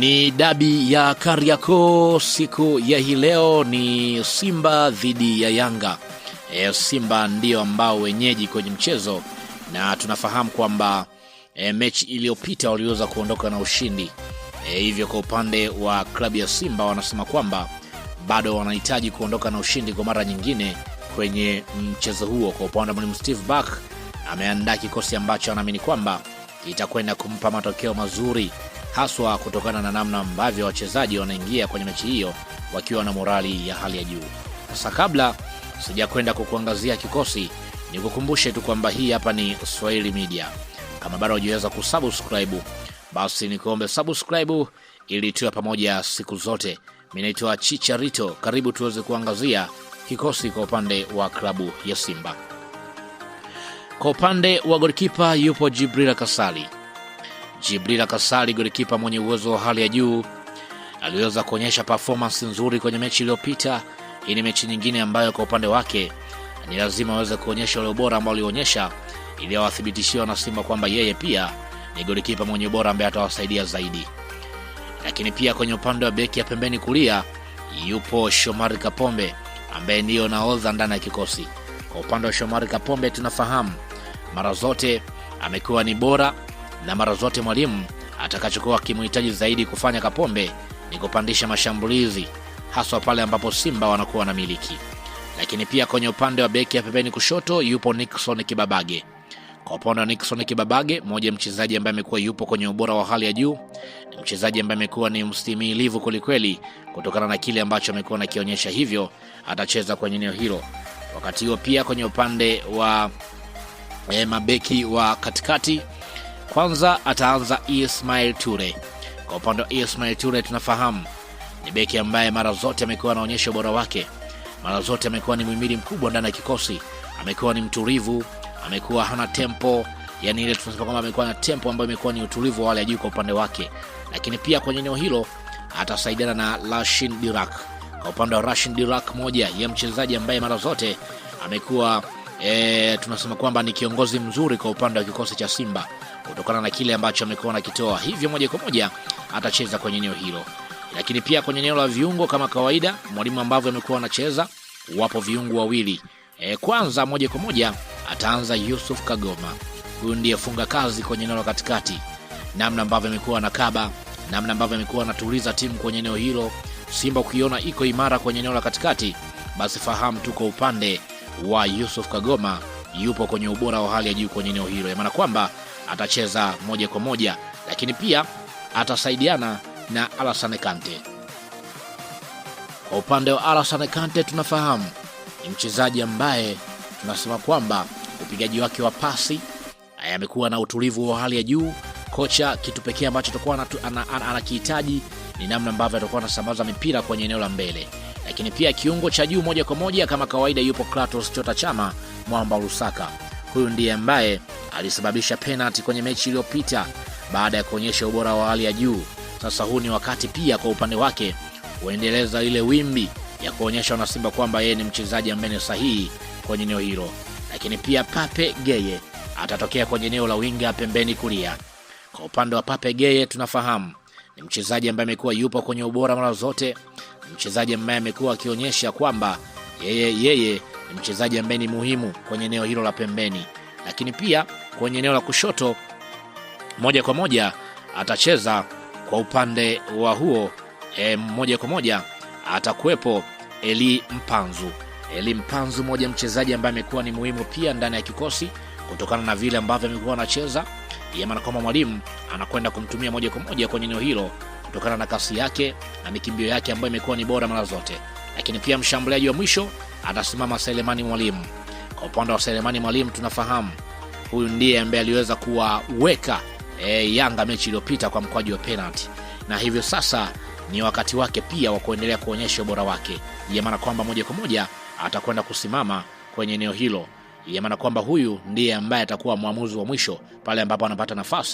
Ni dabi ya Kariakoo siku ya hii leo, ni Simba dhidi ya Yanga. Simba ndio ambao wenyeji kwenye mchezo, na tunafahamu kwamba mechi iliyopita waliweza kuondoka na ushindi. Hivyo kwa upande wa klabu ya Simba wanasema kwamba bado wanahitaji kuondoka na ushindi kwa mara nyingine kwenye mchezo huo. Kwa upande wa mwalimu Steve Barker, ameandaa kikosi ambacho anaamini kwamba itakwenda kumpa matokeo mazuri, haswa kutokana na namna ambavyo wachezaji wanaingia kwenye mechi hiyo wakiwa na morali ya hali ya juu. Sasa kabla sijakwenda kukuangazia kikosi, nikukumbushe tu kwamba hii hapa ni Swahili Media. Kama bado hujaweza kusubscribe, basi nikuombe subscribe ili tuwe pamoja siku zote. Mimi naitwa Chicharito, karibu tuweze kuangazia kikosi kwa upande wa klabu ya Simba. Kwa upande wa golikipa yupo Djibril Kassali. Djibril Kassali, golikipa mwenye uwezo wa hali ya juu, aliweza kuonyesha performance nzuri kwenye mechi iliyopita. Hii ni mechi nyingine ambayo kwa upande wake ni lazima aweze kuonyesha ule ubora ambao alionyesha, ili awathibitishiwe na Simba kwamba yeye pia ni golikipa mwenye ubora ambaye atawasaidia zaidi. Lakini pia kwenye upande wa beki ya pembeni kulia yupo Shomari Kapombe ambaye ndio nahodha ndani ya kikosi. Kwa upande wa Shomari Kapombe, tunafahamu mara zote amekuwa ni bora, na mara zote mwalimu atakachokuwa kimhitaji zaidi kufanya Kapombe ni kupandisha mashambulizi, haswa pale ambapo Simba wanakuwa na miliki. Lakini pia kwenye upande wa beki ya pembeni kushoto yupo Nixon Kibabage. Kwa upande wa Nixon Kibabage, mmoja mchezaji ambaye amekuwa yupo kwenye ubora wa hali ya juu, ni mchezaji ambaye amekuwa ni mstimilivu kwelikweli kutokana na kile ambacho amekuwa anakionyesha, hivyo atacheza kwenye eneo hilo. Wakati huo pia kwenye upande wa mabeki wa katikati, kwanza ataanza Ismail Ture. Kwa upande wa Ismail Ture, tunafahamu ni beki ambaye mara zote amekuwa anaonyesha ubora wake, mara zote amekuwa ni muhimili mkubwa ndani ya kikosi, amekuwa ni mtulivu, amekuwa hana tempo, yani ile tunasema kwamba amekuwa na tempo ambayo imekuwa ni utulivu wa hali ya juu kwa upande wake. Lakini pia kwenye eneo hilo atasaidiana na Rachin Dirak. Kwa upande wa Rachin Dirak, moja ya mchezaji ambaye mara zote amekuwa tunasema kwamba ni kiongozi mzuri kwa upande wa kikosi cha Simba kutokana na kile ambacho amekuwa anakitoa, hivyo moja kwa moja atacheza kwenye eneo hilo. Lakini pia kwenye eneo la viungo, kama kawaida mwalimu ambavyo amekuwa anacheza, wapo viungo wawili. Kwanza moja kwa moja ataanza Yusuf Kagoma. Huyu ndiye funga kazi kwenye eneo la katikati, namna ambavyo amekuwa anakaba, namna ambavyo amekuwa anatuliza timu kwenye eneo hilo. Simba ukiona iko imara kwenye eneo la katikati, basi fahamu tuko upande wa Yusuf Kagoma, yupo kwenye ubora wa hali ya juu kwenye eneo hilo, maana kwamba atacheza moja kwa moja. Lakini pia atasaidiana na Alassane Kante. Kwa upande wa Alassane Kante, tunafahamu ni mchezaji ambaye tunasema kwamba upigaji wake wa pasi amekuwa na utulivu wa hali ya juu. Kocha kitu pekee ambacho atakuwa anakihitaji ni namna ambavyo atakuwa anasambaza mipira kwenye eneo la mbele. Lakini pia kiungo cha juu moja kwa moja kama kawaida yupo Kratos Chota Chama Mwamba Lusaka. Huyu ndiye ambaye alisababisha penalty kwenye mechi iliyopita baada ya kuonyesha ubora wa hali ya juu. Sasa huu ni wakati pia kwa upande wake kuendeleza ile wimbi ya kuonyesha wana Simba kwamba yeye ni mchezaji ambaye ni sahihi kwenye eneo hilo. Lakini pia Pape Gueye atatokea kwenye eneo la winga pembeni kulia. Kwa upande wa Pape Gueye, tunafahamu ni mchezaji ambaye amekuwa yupo kwenye ubora mara zote, mchezaji ambaye amekuwa akionyesha kwamba yeye ni mchezaji ambaye ni muhimu kwenye eneo hilo la pembeni. Lakini pia kwenye eneo la kushoto moja kwa moja atacheza kwa upande wa huo moja kwa moja atakuwepo Eli Mpanzu. Eli Mpanzu, moja mchezaji ambaye amekuwa ni muhimu pia ndani ya kikosi kutokana na vile ambavyo amekuwa anacheza, maana kwamba mwalimu anakwenda kumtumia moja kwa moja kwenye eneo hilo kutokana na kasi yake na mikimbio yake ambayo imekuwa ni bora mara zote. Lakini pia mshambuliaji wa mwisho atasimama Selemani Mwalimu. Kwa upande wa Selemani Mwalimu, tunafahamu huyu ndiye ambaye aliweza kuwaweka Yanga mechi iliyopita kwa mkwaju wa penalty, na hivyo sasa ni wakati wake pia wa kuendelea kuonyesha ubora wake, maana kwamba moja kwa moja atakwenda kusimama kwenye eneo hilo, maana kwamba huyu ndiye ambaye atakuwa mwamuzi wa mwisho pale ambapo anapata nafasi